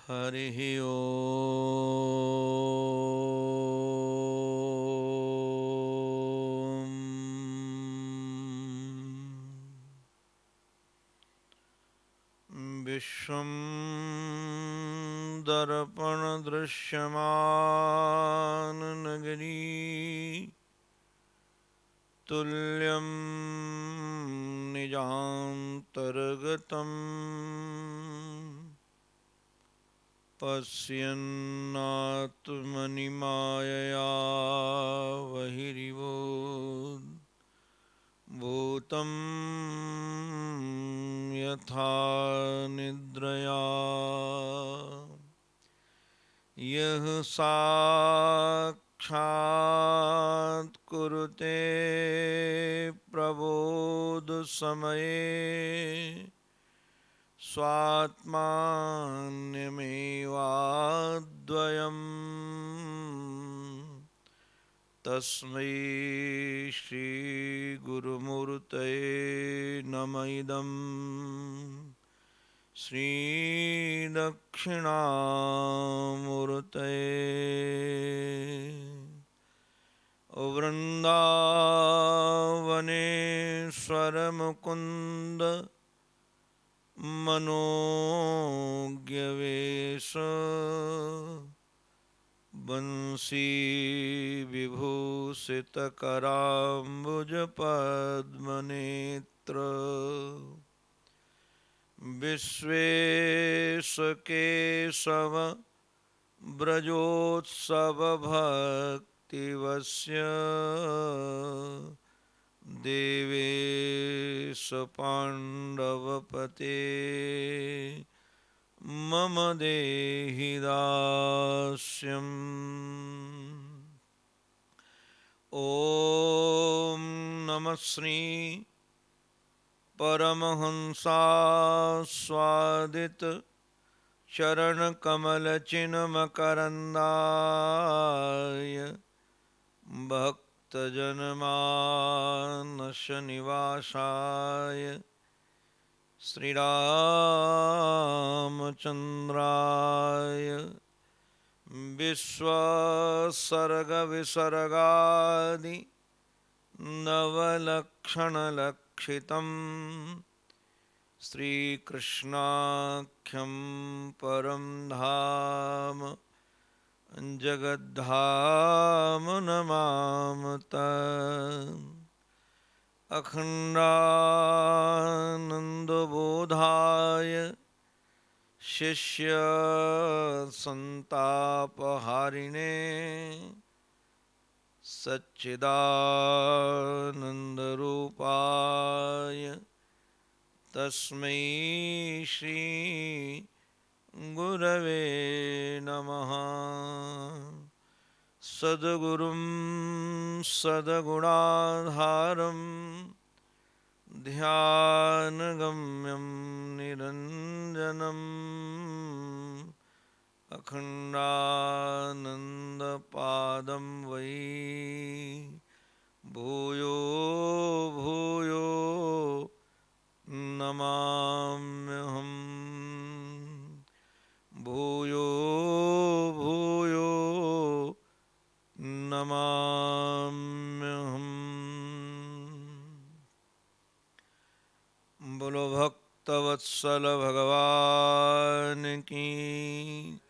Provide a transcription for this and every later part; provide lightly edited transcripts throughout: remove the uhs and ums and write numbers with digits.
हरिः ओम्। विश्वं दर्पणदृश्यमाननगरी तुल्यं निजान्तर्गतम् पश्यन्नात्मनि मायया बहिरिवोद् भूतं यथा निद्रया यः साक्षात् कुरुते प्रबोधसमये स्वात्मान्यमेवाद्वयम् तस्मै श्रीगुरुमूर्तये नमः इदं श्रीदक्षिणामूर्तये। वृन्दावनेश्वरमुकुन्द मनोज्ञवेश बंसी विभूषितकराम्बुजपद्मनेत्र विश्वेशकेशव व्रजोत्सवभक्तिवस्य देवेश पाण्डवपते मम देहि दास्यम्। ॐ नमः श्री परमहंसास्वादित चरणकमलचिन्मकरन्दाय भक्तजनमानसनिवासाय श्रीरामचन्द्राय विश्वसर्गविसर्गादि नवलक्षणलक्षितम् श्रीकृष्णाख्यं परं धाम जगद्धाम नमामि अखण्डानन्दबोधाय शिष्यसन्तापहारिणे सच्चिदानन्दरूपाय तस्मै श्री गुरवे नमः। सद्गुरुं सद्गुणाधारं ध्यानगम्यं निरञ्जनम् अखण्डानन्दपादं वै भूयो भूयो नमाम्यहम्। भूयो भूयो नमाम्यहम्। बोलो भक्तवत्सल भगवान की,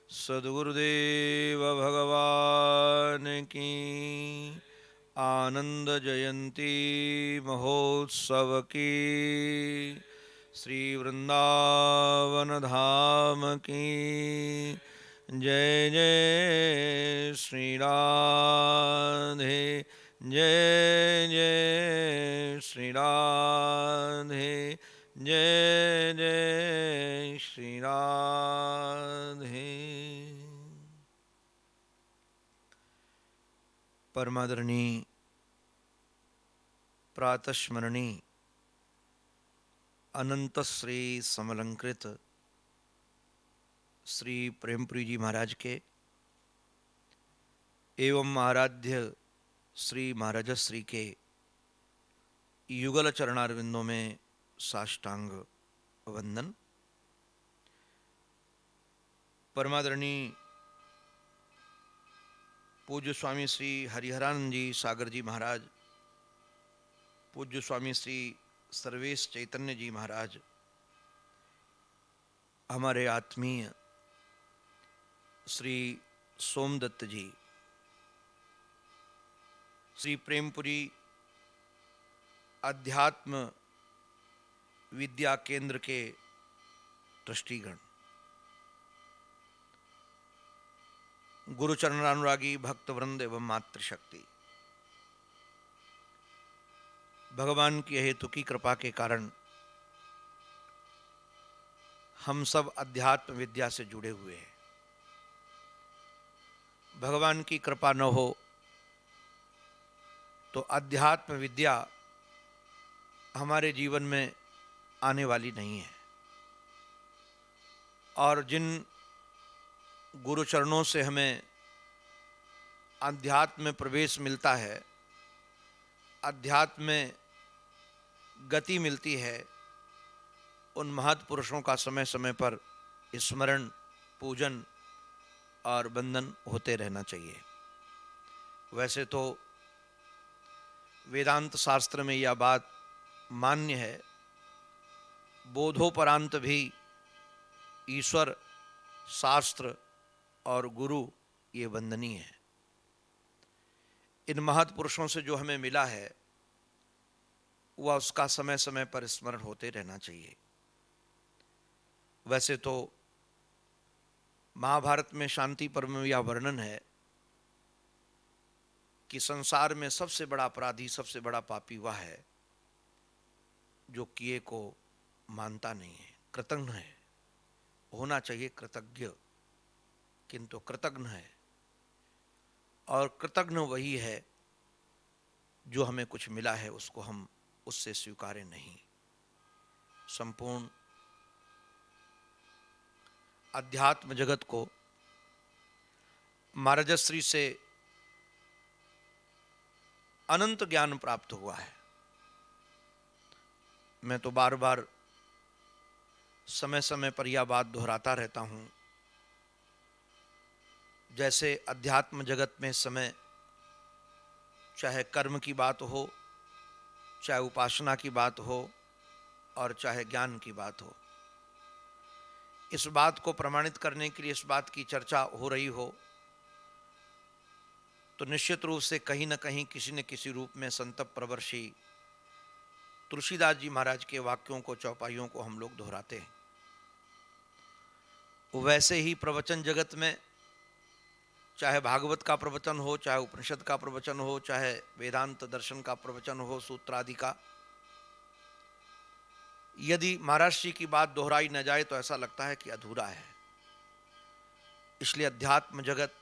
सद्गुरुदेव भगवान की। आनंद जयंती महोत्सव की, श्री वृंदावन धाम की जय जय श्री राधे जय जय श्री राधे जय जय श्री राधे। परमादरणीय प्रातस्मरणी अनंत श्री समलंकृत श्री प्रेमपुरी जी महाराज के एवं आराध्य श्री महाराजश्री के युगल चरणारविंदों में साष्टांग वंदन। परमादरणीय पूज्य स्वामी श्री हरिहरानंद जी सागर जी महाराज, पूज्य स्वामी श्री सर्वेश चैतन्य जी महाराज, हमारे आत्मीय श्री सोमदत्त जी, श्री प्रेमपुरी अध्यात्म विद्या केंद्र के ट्रस्टीगण, गुरुचरणानुरागी भक्तवृंद एवं मातृशक्ति, भगवान की हेतु की कृपा के कारण हम सब अध्यात्म विद्या से जुड़े हुए हैं। भगवान की कृपा न हो तो अध्यात्म विद्या हमारे जीवन में आने वाली नहीं है। और जिन गुरु चरणों से हमें अध्यात्म में प्रवेश मिलता है, अध्यात्म में गति मिलती है, उन महत् पुरुषों का समय समय पर स्मरण, पूजन और वंदन होते रहना चाहिए। वैसे तो वेदांत शास्त्र में यह बात मान्य है, बोधोपरांत भी ईश्वर, शास्त्र और गुरु ये वंदनीय है। इन महत् पुरुषों से जो हमें मिला है वह उसका समय समय पर स्मरण होते रहना चाहिए। वैसे तो महाभारत में शांति पर्व में यह वर्णन है कि संसार में सबसे बड़ा अपराधी, सबसे बड़ा पापी वह है जो किए को मानता नहीं है, कृतघ्न है। होना चाहिए कृतज्ञ, किंतु कृतघ्न है। और कृतघ्न वही है जो हमें कुछ मिला है उसको हम उससे स्वीकारे नहीं। संपूर्ण अध्यात्म जगत को महाराजश्री से अनंत ज्ञान प्राप्त हुआ है। मैं तो बार बार समय समय पर यह बात दोहराता रहता हूं, जैसे अध्यात्म जगत में समय चाहे कर्म की बात हो, चाहे उपासना की बात हो और चाहे ज्ञान की बात हो, इस बात को प्रमाणित करने के लिए इस बात की चर्चा हो रही हो तो निश्चित रूप से कहीं न कहीं किसी न किसी रूप में संत प्रवर्षी तुलसीदास जी महाराज के वाक्यों को, चौपाइयों को हम लोग दोहराते हैं। वैसे ही प्रवचन जगत में चाहे भागवत का प्रवचन हो, चाहे उपनिषद का प्रवचन हो, चाहे वेदांत दर्शन का प्रवचन हो, सूत्र आदि का, यदि महाराज जी की बात दोहराई न जाए तो ऐसा लगता है कि अधूरा है। इसलिए अध्यात्म जगत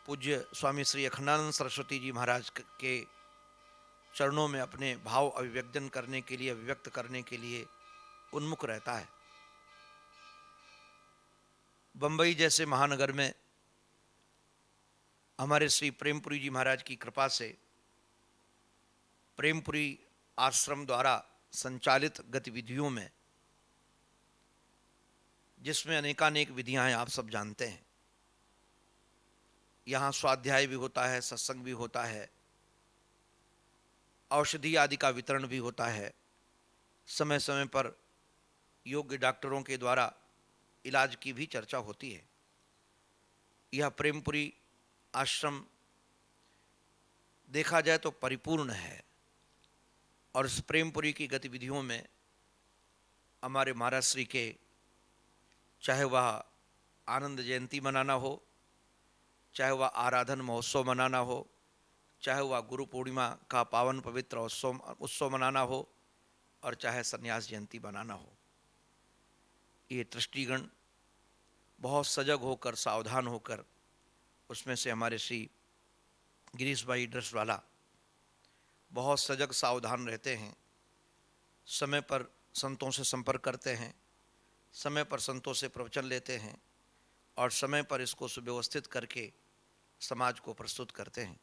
पूज्य स्वामी श्री अखंडानंद सरस्वती जी महाराज के चरणों में अपने भाव अभिव्यक्तन करने के लिए, अभिव्यक्त करने के लिए उन्मुख रहता है। बंबई जैसे महानगर में हमारे श्री प्रेमपुरी जी महाराज की कृपा से प्रेमपुरी आश्रम द्वारा संचालित गतिविधियों में, जिसमें अनेकानेक विधियां हैं, आप सब जानते हैं, यहाँ स्वाध्याय भी होता है, सत्संग भी होता है, औषधि आदि का वितरण भी होता है, समय समय पर योग्य डॉक्टरों के द्वारा इलाज की भी चर्चा होती है। यह प्रेमपुरी आश्रम देखा जाए तो परिपूर्ण है। और इस प्रेमपुरी की गतिविधियों में हमारे महाराज श्री के, चाहे वह आनंद जयंती मनाना हो, चाहे वह आराधन महोत्सव मनाना हो, चाहे वह गुरु पूर्णिमा का पावन पवित्र उत्सव मनाना हो, और चाहे संन्यास जयंती मनाना हो, ये ट्रस्टीगण बहुत सजग होकर, सावधान होकर, उसमें से हमारे श्री गिरीश भाई ड्रेसवाला बहुत सजग सावधान रहते हैं, समय पर संतों से संपर्क करते हैं, समय पर संतों से प्रवचन लेते हैं और समय पर इसको सुव्यवस्थित करके समाज को प्रस्तुत करते हैं।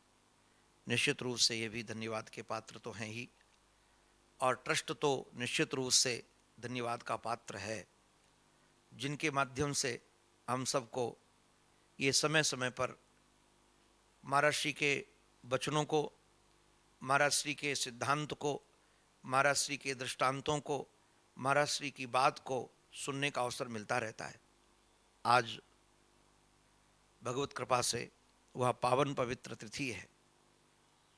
निश्चित रूप से ये भी धन्यवाद के पात्र तो हैं ही, और ट्रस्ट तो निश्चित रूप से धन्यवाद का पात्र है। जिनके माध्यम से हम सबको ये समय समय पर महाराज श्री के वचनों को, महाराज श्री के सिद्धांत को, महाराज श्री के दृष्टांतों को, महाराज श्री की बात को सुनने का अवसर मिलता रहता है। आज भगवत कृपा से वह पावन पवित्र तिथि है,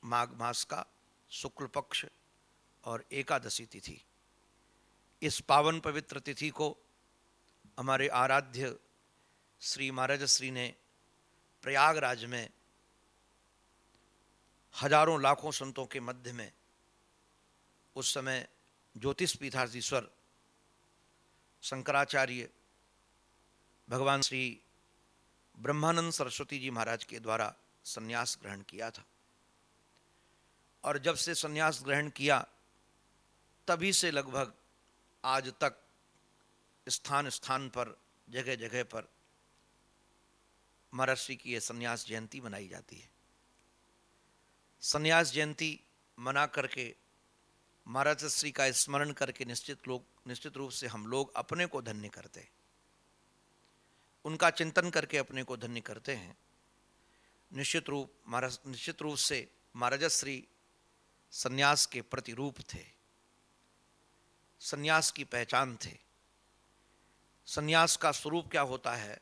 माघ मास का शुक्ल पक्ष और एकादशी तिथि। इस पावन पवित्र तिथि को हमारे आराध्य श्री महाराज श्री ने प्रयागराज में हजारों लाखों संतों के मध्य में उस समय ज्योतिष पीठाधीश्वर शंकराचार्य भगवान श्री ब्रह्मानंद सरस्वती जी महाराज के द्वारा संन्यास ग्रहण किया था। और जब से संन्यास ग्रहण किया तभी से लगभग आज तक स्थान स्थान पर, जगह जगह पर महाराज श्री की यह संन्यास जयंती मनाई जाती है। संन्यास जयंती मना करके, महाराज श्री का स्मरण करके निश्चित रूप से हम लोग अपने को धन्य करते हैं, उनका चिंतन करके अपने को धन्य करते हैं। निश्चित रूप से महाराज श्री संन्यास के प्रतिरूप थे, संन्यास की पहचान थे। संन्यास का स्वरूप क्या होता है,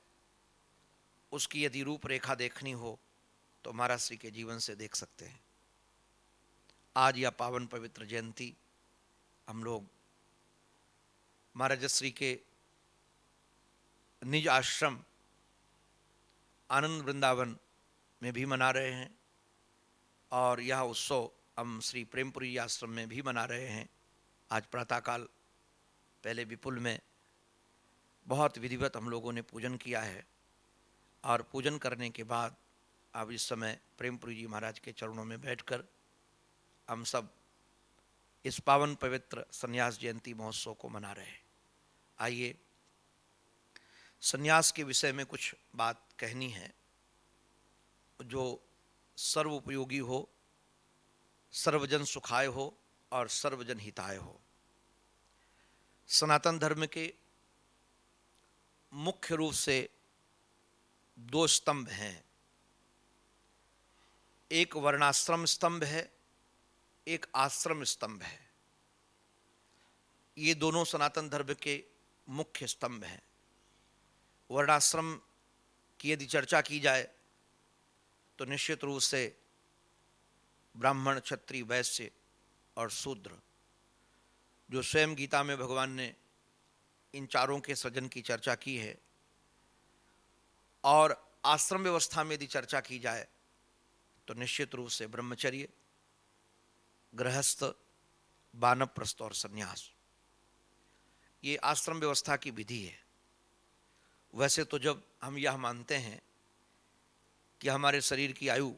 उसकी यदि रूपरेखा देखनी हो तो महाराज श्री के जीवन से देख सकते हैं। आज यह पावन पवित्र जयंती हम लोग महाराज श्री के निज आश्रम आनंद वृंदावन में भी मना रहे हैं और यह उत्सव हम श्री प्रेमपुरी आश्रम में भी मना रहे हैं। आज प्रातःकाल पहले विपुल में बहुत विधिवत हम लोगों ने पूजन किया है और पूजन करने के बाद अब इस समय प्रेमपुरी जी महाराज के चरणों में बैठकर हम सब इस पावन पवित्र संन्यास जयंती महोत्सव को मना रहे हैं। आइए संन्यास के विषय में कुछ बात कहनी है जो सर्वोपयोगी हो, सर्वजन सुखाय हो और सर्वजन हिताय हो। सनातन धर्म के मुख्य रूप से दो स्तंभ हैं, एक वर्णाश्रम स्तंभ है, एक आश्रम स्तंभ है। ये दोनों सनातन धर्म के मुख्य स्तंभ हैं। वर्णाश्रम की यदि चर्चा की जाए तो निश्चित रूप से ब्राह्मण, क्षत्रिय, वैश्य और शूद्र, जो स्वयं गीता में भगवान ने इन चारों के सृजन की चर्चा की है। और आश्रम व्यवस्था में यदि चर्चा की जाए तो निश्चित रूप से ब्रह्मचर्य, गृहस्थ, वानप्रस्थ और संन्यास, ये आश्रम व्यवस्था की विधि है। वैसे तो जब हम यह मानते हैं कि हमारे शरीर की आयु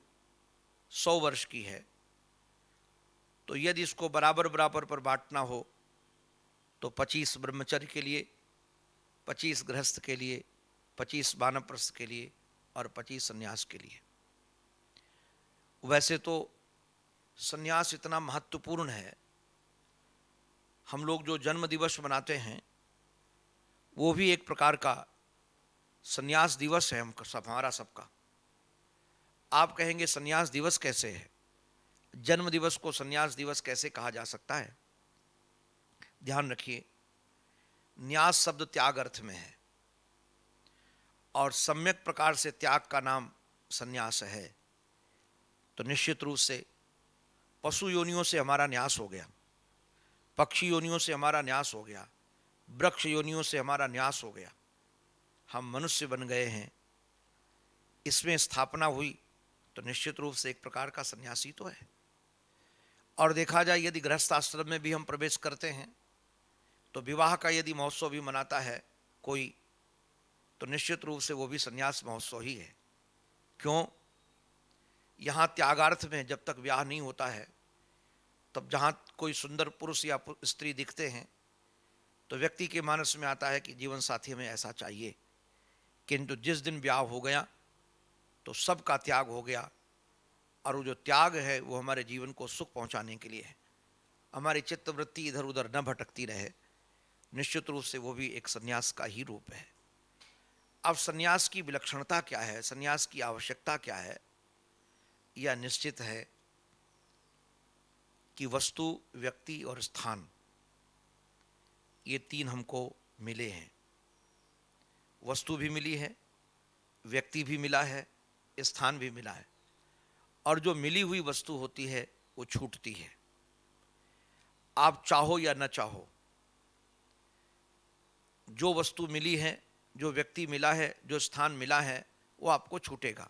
100 वर्ष की है, तो यदि इसको बराबर बराबर पर बांटना हो तो 25 ब्रह्मचर्य के लिए, 25 गृहस्थ के लिए, 25 वानप्रस्थ के लिए और 25 संन्यास के लिए। वैसे तो संन्यास इतना महत्वपूर्ण है, हम लोग जो जन्म दिवस मनाते हैं वो भी एक प्रकार का संन्यास दिवस है हमारा सबका। आप कहेंगे संन्यास दिवस कैसे है, जन्म दिवस को संन्यास दिवस कैसे कहा जा सकता है? ध्यान रखिए, न्यास शब्द त्याग अर्थ में है और सम्यक प्रकार से त्याग का नाम संन्यास है। तो निश्चित रूप से पशु योनियों से हमारा न्यास हो गया, पक्षी योनियों से हमारा न्यास हो गया, वृक्ष योनियों से हमारा न्यास हो गया, हम मनुष्य बन गए हैं, इसमें स्थापना हुई, तो निश्चित रूप से एक प्रकार का सन्यासी तो है। और देखा जाए यदि गृहस्थ आश्रम में भी हम प्रवेश करते हैं तो विवाह का यदि महोत्सव भी मनाता है कोई, तो निश्चित रूप से वो भी संन्यास महोत्सव ही है। क्यों? यहाँ त्यागार्थ में जब तक ब्याह नहीं होता है, तब जहाँ कोई सुंदर पुरुष या स्त्री दिखते हैं तो व्यक्ति के मानस में आता है कि जीवन साथी में ऐसा चाहिए, किंतु जिस दिन ब्याह हो गया तो सबका त्याग हो गया। और वो जो त्याग है वो हमारे जीवन को सुख पहुंचाने के लिए है, हमारी चित्तवृत्ति इधर उधर न भटकती रहे, निश्चित रूप से वो भी एक सन्यास का ही रूप है। अब सन्यास की विलक्षणता क्या है, सन्यास की आवश्यकता क्या है? यह निश्चित है कि वस्तु, व्यक्ति और स्थान, ये तीन हमको मिले हैं। वस्तु भी मिली है, व्यक्ति भी मिला है, स्थान भी मिला है। और जो मिली हुई वस्तु होती है वो छूटती है, आप चाहो या न चाहो। जो वस्तु मिली है, जो व्यक्ति मिला है, जो स्थान मिला है, वो आपको छूटेगा।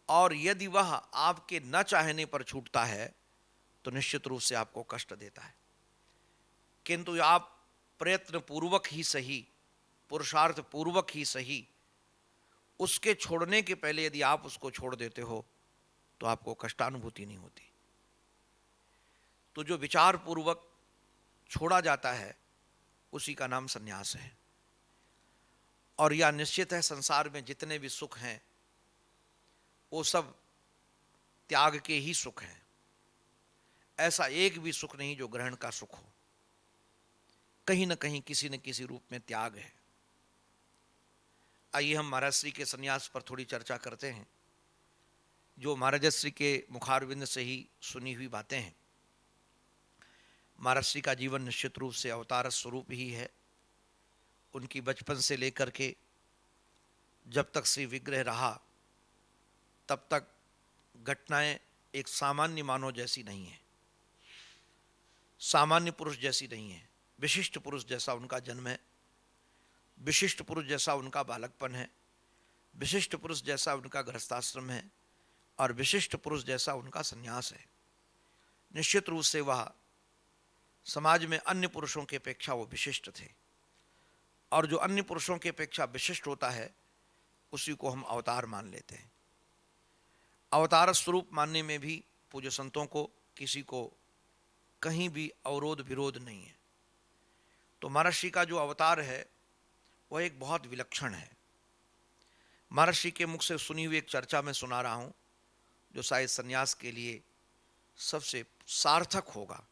और यदि वह आपके न चाहने पर छूटता है तो निश्चित रूप से आपको कष्ट देता है। किंतु आप प्रयत्न पूर्वक ही सही, पुरुषार्थ पूर्वक ही सही, उसके छोड़ने के पहले यदि आप उसको छोड़ देते हो तो आपको कष्टानुभूति नहीं होती। तो जो विचार पूर्वक छोड़ा जाता है उसी का नाम सन्यास है। और यह निश्चित है, संसार में जितने भी सुख हैं वो सब त्याग के ही सुख हैं। ऐसा एक भी सुख नहीं जो ग्रहण का सुख हो, कहीं न कहीं किसी न किसी रूप में त्याग है। आइए हम महाराज श्री के सन्यास पर थोड़ी चर्चा करते हैं, जो महाराज श्री के मुखारविंद से ही सुनी हुई बातें हैं। महाराज श्री का जीवन निश्चित रूप से अवतार स्वरूप ही है। उनकी बचपन से लेकर के जब तक श्री विग्रह रहा तब तक घटनाएं एक सामान्य मानव जैसी नहीं है, सामान्य पुरुष जैसी नहीं है। विशिष्ट पुरुष जैसा उनका जन्म है, विशिष्ट पुरुष जैसा उनका बालकपन है, विशिष्ट पुरुष जैसा उनका गृहस्थाश्रम है, और विशिष्ट पुरुष जैसा उनका संन्यास है। निश्चित रूप से वह समाज में अन्य पुरुषों की अपेक्षा वो विशिष्ट थे, और जो अन्य पुरुषों की अपेक्षा विशिष्ट होता है उसी को हम अवतार मान लेते हैं। अवतार स्वरूप मानने में भी पूज्य संतों को किसी को कहीं भी अवरोध विरोध नहीं है। तो महर्षि का जो अवतार है वह एक बहुत विलक्षण है। महर्षि के मुख से सुनी हुई एक चर्चा में सुना रहा हूँ, जो शायद सन्यास के लिए सबसे सार्थक होगा।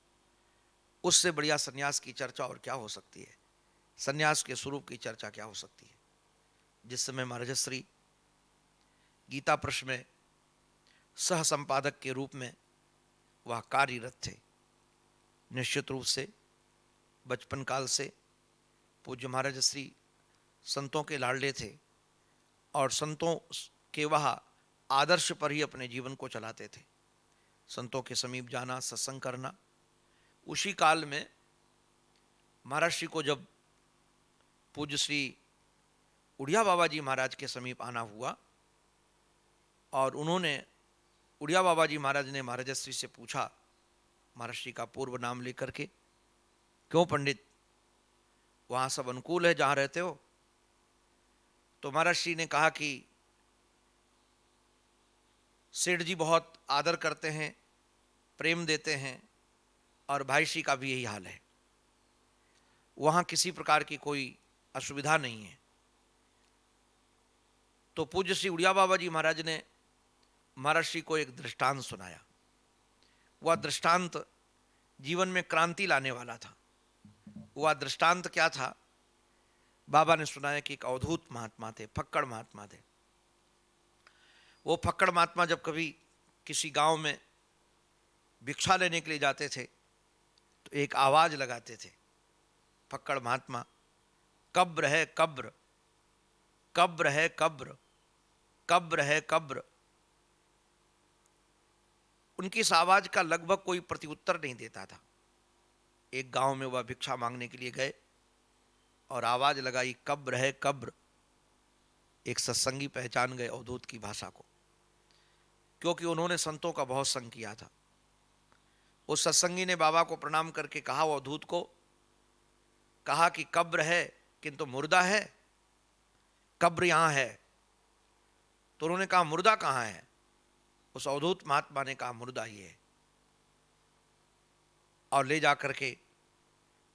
उससे बढ़िया सन्यास की चर्चा और क्या हो सकती है, सन्यास के स्वरूप की चर्चा क्या हो सकती है। जिस समय महाराज श्री गीता प्रश्न में सह संपादक के रूप में वह कार्यरत थे, निश्चित रूप से बचपन काल से पूज्य महाराज श्री संतों के लाडले थे, और संतों के वह आदर्श पर ही अपने जीवन को चलाते थे। संतों के समीप जाना, सत्संग करना। उसी काल में महाराज श्री को जब पूज्य श्री उड़िया बाबा जी महाराज के समीप आना हुआ, और उन्होंने, उड़िया बाबा जी महाराज ने महाराज श्री से पूछा, महाराज श्री का पूर्व नाम लेकर के, क्यों पंडित, वहाँ सब अनुकूल है जहाँ रहते हो? तो महाराज श्री ने कहा कि सेठ जी बहुत आदर करते हैं, प्रेम देते हैं, और भाई श्री का भी यही हाल है, वहाँ किसी प्रकार की कोई असुविधा नहीं है। तो पूज्य श्री उड़िया बाबा जी महाराज ने महाराज श्री को एक दृष्टांत सुनाया। वह दृष्टांत जीवन में क्रांति लाने वाला था। वह दृष्टांत क्या था? बाबा ने सुनाया कि एक अवधूत महात्मा थे, फक्कड़ महात्मा थे। वो फक्कड़ महात्मा जब कभी किसी गांव में भिक्षा लेने के लिए जाते थे तो एक आवाज लगाते थे, फक्कड़ महात्मा, कब्र है कब्र, कब्र है कब्र, कब्र है कब्र। उनकी इस आवाज का लगभग कोई प्रत्युत्तर नहीं देता था। एक गांव में वह भिक्षा मांगने के लिए गए और आवाज लगाई, कब्र है कब्र। एक सत्संगी पहचान गए अवधूत की भाषा को, क्योंकि उन्होंने संतों का बहुत संग किया था। उस सत्संगी ने बाबा को प्रणाम करके कहा, वो अवधूत को कहा कि कब्र है किंतु मुर्दा है, कब्र यहां है। तो उन्होंने कहा मुर्दा कहां है? उस अवधूत महात्मा ने कहा मुर्दा ही है, और ले जा करके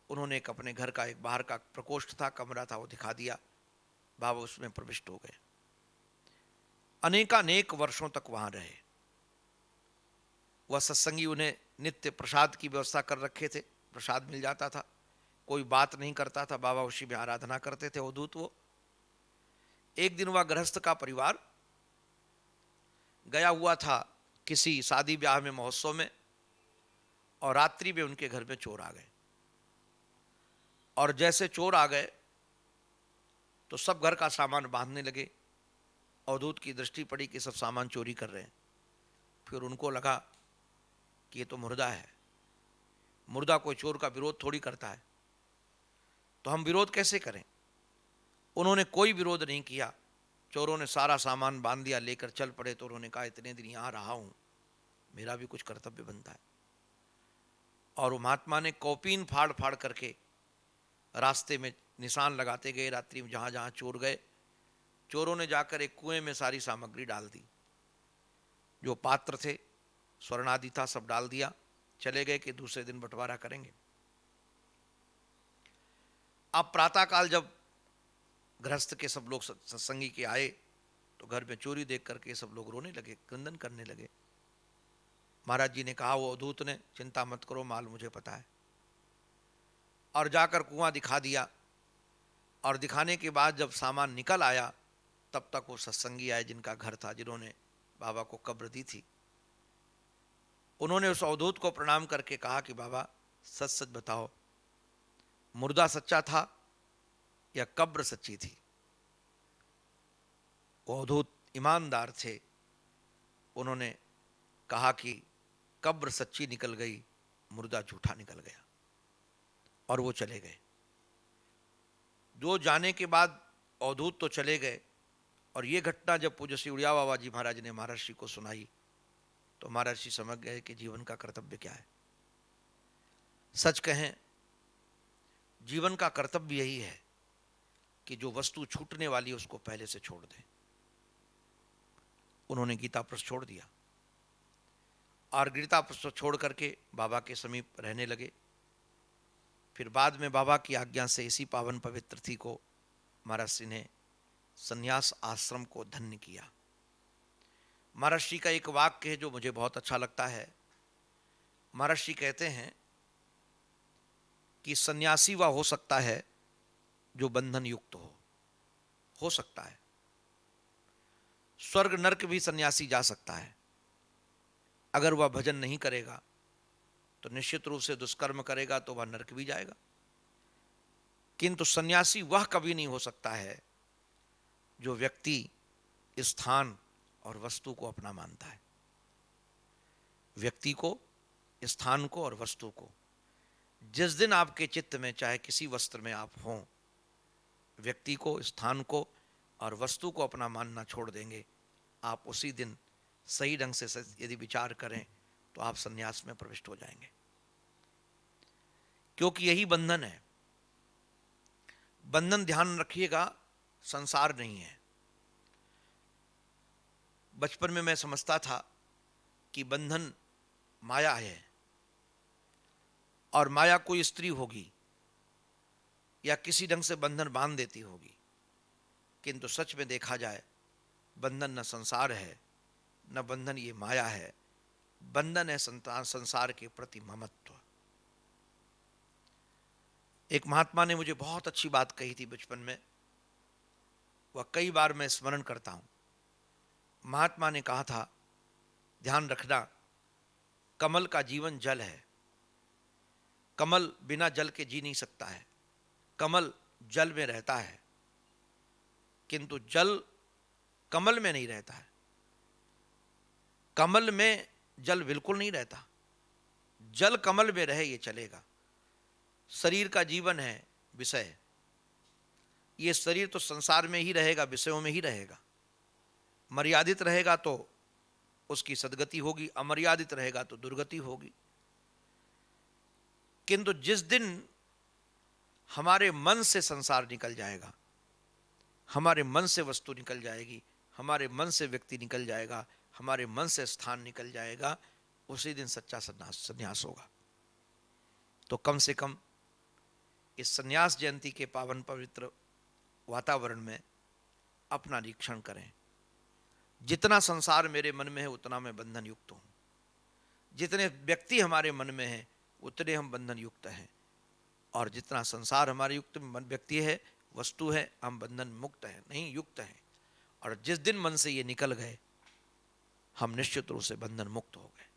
उन्होंने एक अपने घर का एक बाहर का प्रकोष्ठ था, कमरा था, वो दिखा दिया। बाबा उसमें प्रविष्ट हो गए। अनेकानेक वर्षों तक वहां रहे। वह सत्संगी उन्हें नित्य प्रसाद की व्यवस्था कर रखे थे, प्रसाद मिल जाता था। कोई बात नहीं करता था, बाबा उसी में आराधना करते थे अवधूत वो। एक दिन वह गृहस्थ का परिवार गया हुआ था किसी शादी ब्याह में, महोत्सव में, और रात्रि में उनके घर में चोर आ गए। और जैसे चोर आ गए तो सब घर का सामान बांधने लगे। अवधूत की दृष्टि पड़ी कि सब सामान चोरी कर रहे हैं। फिर उनको लगा कि ये तो मुर्दा है, मुर्दा कोई चोर का विरोध थोड़ी करता है, तो हम विरोध कैसे करें। उन्होंने कोई विरोध नहीं किया। चोरों ने सारा सामान बांध दिया, लेकर चल पड़े। तो उन्होंने कहा इतने दिन यहाँ रहा हूँ, मेरा भी कुछ कर्तव्य बनता है। और वो महात्मा ने कौपीन फाड़ फाड़ करके रास्ते में निशान लगाते गए। रात्रि में जहाँ जहाँ चोर गए, चोरों ने जाकर एक कुएं में सारी सामग्री डाल दी। जो पात्र थे, स्वर्ण आदि था, सब डाल दिया। चले गए कि दूसरे दिन बंटवारा करेंगे। अब प्रातःकाल जब गृहस्थ के सब लोग सत्संगी के आए तो घर में चोरी देख करके सब लोग रोने लगे, क्रंदन करने लगे। महाराज जी ने कहा, वो अवधूत ने, चिंता मत करो, माल मुझे पता है। और जाकर कुआं दिखा दिया। और दिखाने के बाद जब सामान निकल आया, तब तक वो सत्संगी आए जिनका घर था, जिन्होंने बाबा को कब्र दी थी। उन्होंने उस अवधूत को प्रणाम करके कहा कि बाबा सच सच बताओ, मुर्दा सच्चा था या कब्र सच्ची थी। वो अवधूत ईमानदार थे। उन्होंने कहा कि कब्र सच्ची निकल गई, मुर्दा झूठा निकल गया। और वो चले गए। जो जाने के बाद अवधूत तो चले गए। और ये घटना जब पूज्य श्री उड़िया बाबा जी महाराज ने महर्षि को सुनाई तो महर्षि समझ गए कि जीवन का कर्तव्य क्या है। सच कहें, जीवन का कर्तव्य यही है कि जो वस्तु छूटने वाली है उसको पहले से छोड़ दें। उन्होंने गीता प्रश्न छोड़ दिया और गीता प्रश्न छोड़ करके बाबा के समीप रहने लगे। फिर बाद में बाबा की आज्ञा से इसी पावन पवित्र तिथि को महर्षि ने संन्यास आश्रम को धन्य किया। महर्षि का एक वाक्य है जो मुझे बहुत अच्छा लगता है। महर्षि कहते हैं कि सन्यासी वह हो सकता है जो बंधन युक्त हो सकता है। स्वर्ग नरक भी सन्यासी जा सकता है। अगर वह भजन नहीं करेगा तो निश्चित रूप से दुष्कर्म करेगा तो वह नरक भी जाएगा। किंतु सन्यासी वह कभी नहीं हो सकता है जो व्यक्ति, स्थान और वस्तु को अपना मानता है। व्यक्ति को, स्थान को और वस्तु को जिस दिन आपके चित्त में, चाहे किसी वस्त्र में आप हों, व्यक्ति को, स्थान को और वस्तु को अपना मानना छोड़ देंगे, आप उसी दिन सही ढंग से यदि विचार करें तो आप संन्यास में प्रविष्ट हो जाएंगे। क्योंकि यही बंधन है। बंधन, ध्यान रखिएगा, संसार नहीं है। बचपन में मैं समझता था कि बंधन माया है और माया कोई स्त्री होगी या किसी ढंग से बंधन बांध देती होगी। किंतु सच में देखा जाए, बंधन न संसार है, न बंधन ये माया है। बंधन है संसार के प्रति ममत्व। एक महात्मा ने मुझे बहुत अच्छी बात कही थी बचपन में, वह कई बार मैं स्मरण करता हूं। महात्मा ने कहा था, ध्यान रखना, कमल का जीवन जल है। कमल बिना जल के जी नहीं सकता है। कमल जल में रहता है, किंतु जल कमल में नहीं रहता है। कमल में जल बिल्कुल नहीं रहता। जल कमल में रहे ये चलेगा। शरीर का जीवन है विषय। ये शरीर तो संसार में ही रहेगा, विषयों में ही रहेगा। मर्यादित रहेगा तो उसकी सद्गति होगी, अमर्यादित रहेगा तो दुर्गति होगी। किंतु जिस दिन हमारे मन से संसार निकल जाएगा, हमारे मन से वस्तु निकल जाएगी, हमारे मन से व्यक्ति निकल जाएगा, हमारे मन से स्थान निकल जाएगा, उसी दिन सच्चा संन्यास होगा। तो कम से कम इस संन्यास जयंती के पावन पवित्र वातावरण में अपना निरीक्षण करें। जितना संसार मेरे मन में है उतना मैं बंधन युक्त हूं। जितने व्यक्ति हमारे मन में हैं उतने हम बंधन युक्त हैं। और जितना संसार हमारे युक्त में व्यक्ति है, वस्तु है, हम बंधन मुक्त है नहीं युक्त है। और जिस दिन मन से ये निकल गए, हम निश्चित रूप से बंधन मुक्त हो गए।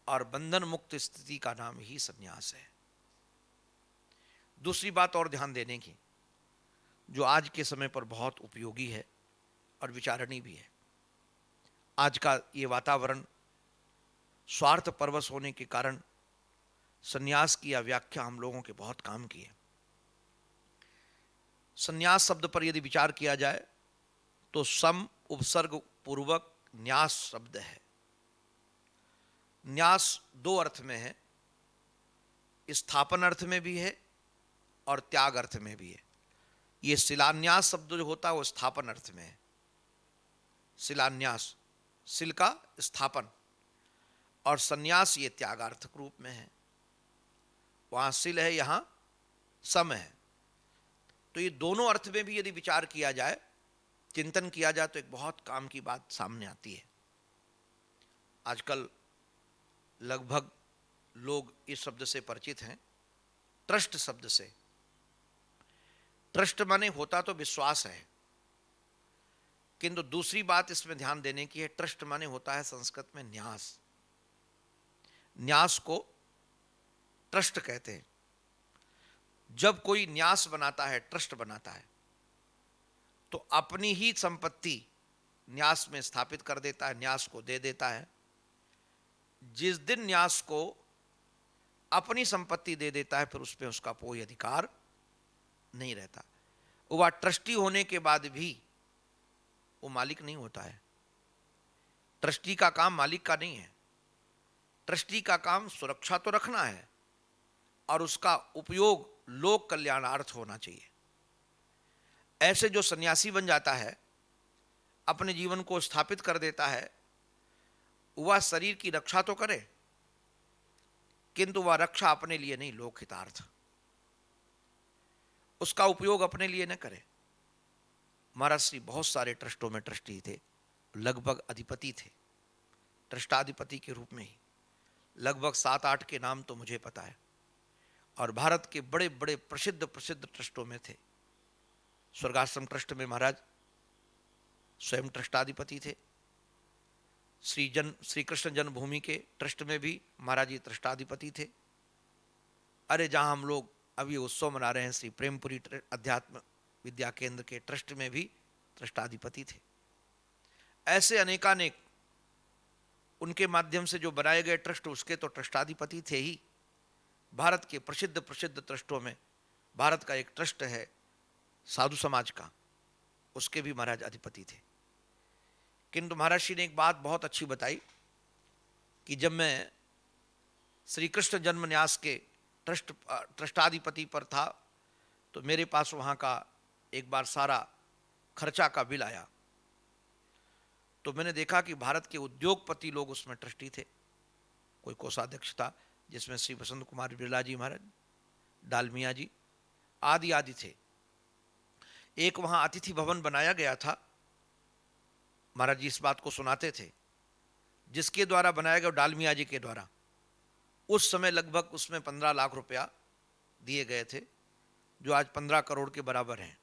और बंधन मुक्त स्थिति का नाम ही संन्यास है। दूसरी बात और ध्यान देने की, जो आज के समय पर बहुत उपयोगी है और विचारणीय भी है। आज का ये वातावरण स्वार्थ परवश होने के कारण संन्यास की व्याख्या हम लोगों के बहुत काम की है। संन्यास शब्द पर यदि विचार किया जाए तो सम उपसर्ग पूर्वक न्यास शब्द है। न्यास दो अर्थ में है, स्थापन अर्थ में भी है और त्याग अर्थ में भी है। ये शिलान्यास शब्द जो होता है वो स्थापन अर्थ में है। शिलान्यास, शिल का स्थापन, और संन्यास ये त्यागार्थक रूप में है। वहां शिल है, यहां सम है। तो ये दोनों अर्थ में भी यदि विचार किया जाए, चिंतन किया जाए, तो एक बहुत काम की बात सामने आती है। आजकल लगभग लोग इस शब्द से परिचित हैं, ट्रस्ट शब्द से। ट्रस्ट माने होता तो विश्वास है, किंतु दूसरी बात इसमें ध्यान देने की है, ट्रस्ट माने होता है संस्कृत में न्यास। न्यास को ट्रस्ट कहते हैं। जब कोई न्यास बनाता है, ट्रस्ट बनाता है, तो अपनी ही संपत्ति न्यास में स्थापित कर देता है, न्यास को दे देता है। जिस दिन न्यास को अपनी संपत्ति दे देता है, फिर उसमें उसका कोई अधिकार नहीं रहता। वह ट्रस्टी होने के बाद भी वो मालिक नहीं होता है। ट्रस्टी का काम मालिक का नहीं है। ट्रस्टी का काम सुरक्षा तो रखना है और उसका उपयोग लोक कल्याणार्थ होना चाहिए। ऐसे जो सन्यासी बन जाता है, अपने जीवन को स्थापित कर देता है, वह शरीर की रक्षा तो करे, किंतु वह रक्षा अपने लिए नहीं, लोक हितार्थ, उसका उपयोग अपने लिए न करे। महाराज श्री बहुत सारे ट्रस्टों में ट्रस्टी थे, लगभग अधिपति थे, ट्रस्टाधिपति के रूप में ही। लगभग 7-8 के नाम तो मुझे पता है, और भारत के बड़े बड़े प्रसिद्ध ट्रस्टों में थे। स्वर्गाश्रम ट्रस्ट में महाराज स्वयं ट्रस्टाधिपति थे। श्री कृष्ण जन्मभूमि के ट्रस्ट में भी महाराज जी ट्रस्टाधिपति थे। अरे जहां हम लोग अभी उत्सव मना रहे हैं, श्री प्रेमपुरी अध्यात्म विद्या केंद्र के ट्रस्ट में भी ट्रस्टाधिपति थे। ऐसे अनेकानेक उनके माध्यम से जो बनाए गए ट्रस्ट, उसके तो ट्रस्टाधिपति थे ही। भारत के प्रसिद्ध ट्रस्टों में भारत का एक ट्रस्ट है साधु समाज का, उसके भी महाराज अधिपति थे। किंतु महाराज श्री ने एक बात बहुत अच्छी बताई कि जब मैं श्री कृष्ण जन्म न्यास के ट्रस्टाधिपति पर था, तो मेरे पास वहाँ का एक बार सारा खर्चा का बिल आया। तो मैंने देखा कि भारत के उद्योगपति लोग उसमें ट्रस्टी थे। कोई कोषाध्यक्ष था, जिसमें श्री वसंत कुमार बिरला जी महाराज, डालमिया जी आदि आदि थे। एक वहाँ अतिथि भवन बनाया गया था, महाराज जी इस बात को सुनाते थे, जिसके द्वारा बनाया गया, डालमिया जी के द्वारा। उस समय लगभग उसमें 15 लाख रुपया दिए गए थे, जो आज 15 करोड़ के बराबर हैं।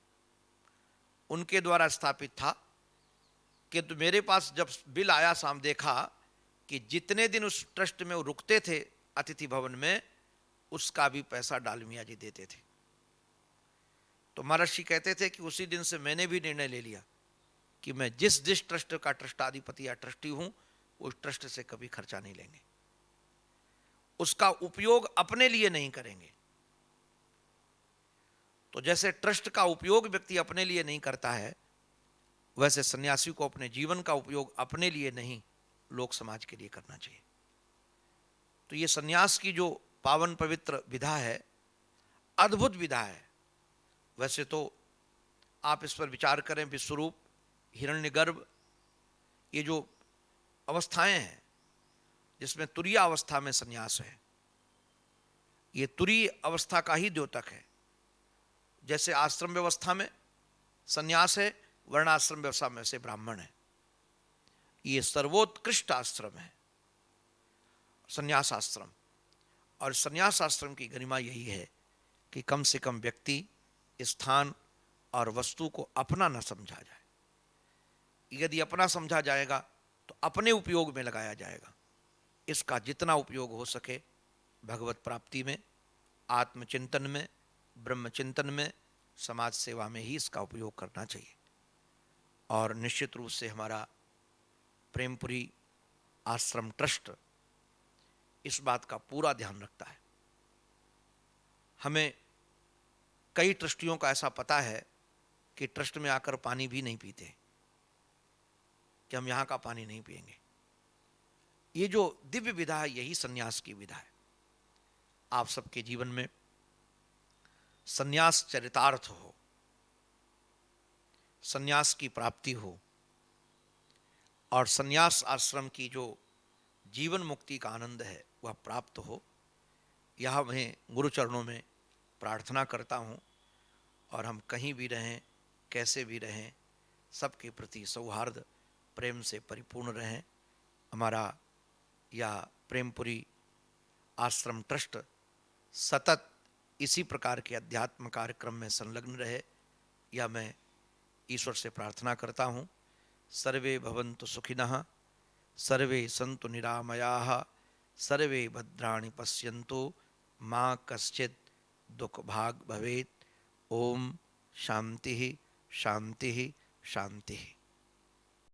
उनके द्वारा स्थापित था। किंतु मेरे पास जब बिल आया, साम देखा कि जितने दिन उस ट्रस्ट में वो रुकते थे अतिथि भवन में, उसका भी पैसा डालमिया जी देते थे। तो महाराज जी कहते थे कि उसी दिन से मैंने भी निर्णय ले लिया कि मैं जिस ट्रस्ट का ट्रस्टाधिपति या ट्रस्टी हूं, उस ट्रस्ट से कभी खर्चा नहीं लेंगे, उसका उपयोग अपने लिए नहीं करेंगे। तो जैसे ट्रस्ट का उपयोग व्यक्ति अपने लिए नहीं करता है, वैसे सन्यासी को अपने जीवन का उपयोग अपने लिए नहीं, लोक समाज के लिए करना चाहिए। तो ये सन्यास की जो पावन पवित्र विधा है, अद्भुत विधा है। वैसे तो आप इस पर विचार करें, विश्वरूप, हिरण्यगर्भ, ये जो अवस्थाएं हैं जिसमें तुरीय अवस्था में सन्यास है, ये तुरीय अवस्था का ही द्योतक है। जैसे आश्रम व्यवस्था में सन्यास है, वर्णाश्रम व्यवस्था में से ब्राह्मण है। ये सर्वोत्कृष्ट आश्रम है सन्यास आश्रम। और सन्यास आश्रम की गरिमा यही है कि कम से कम व्यक्ति स्थान और वस्तु को अपना न समझा जाए। यदि अपना समझा जाएगा तो अपने उपयोग में लगाया जाएगा। इसका जितना उपयोग हो सके भगवत प्राप्ति में, आत्मचिंतन में, ब्रह्मचिंतन में, समाज सेवा में ही इसका उपयोग करना चाहिए। और निश्चित रूप से हमारा प्रेमपुरी आश्रम ट्रस्ट इस बात का पूरा ध्यान रखता है। हमें कई ट्रस्टियों का ऐसा पता है कि ट्रस्ट में आकर पानी भी नहीं पीते, कि हम यहाँ का पानी नहीं पिएंगे। ये जो दिव्य विधा है यही सन्यास की विधा है। आप सबके जीवन में सन्यास चरितार्थ हो, सन्यास की प्राप्ति हो और सन्यास आश्रम की जो जीवन मुक्ति का आनंद है वह प्राप्त हो, यह मैं गुरु चरणों में प्रार्थना करता हूँ। और हम कहीं भी रहें, कैसे भी रहें, सबके प्रति सौहार्द प्रेम से परिपूर्ण रहें। हमारा यह प्रेमपुरी आश्रम ट्रस्ट सतत इसी प्रकार के अध्यात्म कार्यक्रम में संलग्न रहे, यह मैं ईश्वर से प्रार्थना करता हूँ। सर्वे भवन्तु सुखिनः, सर्वे सन्तु निरामयाः, सर्वे भद्राणि पश्यन्तु मा कश्चित् दुःखभाग् भवेत्। ओम शांति शांति शांति।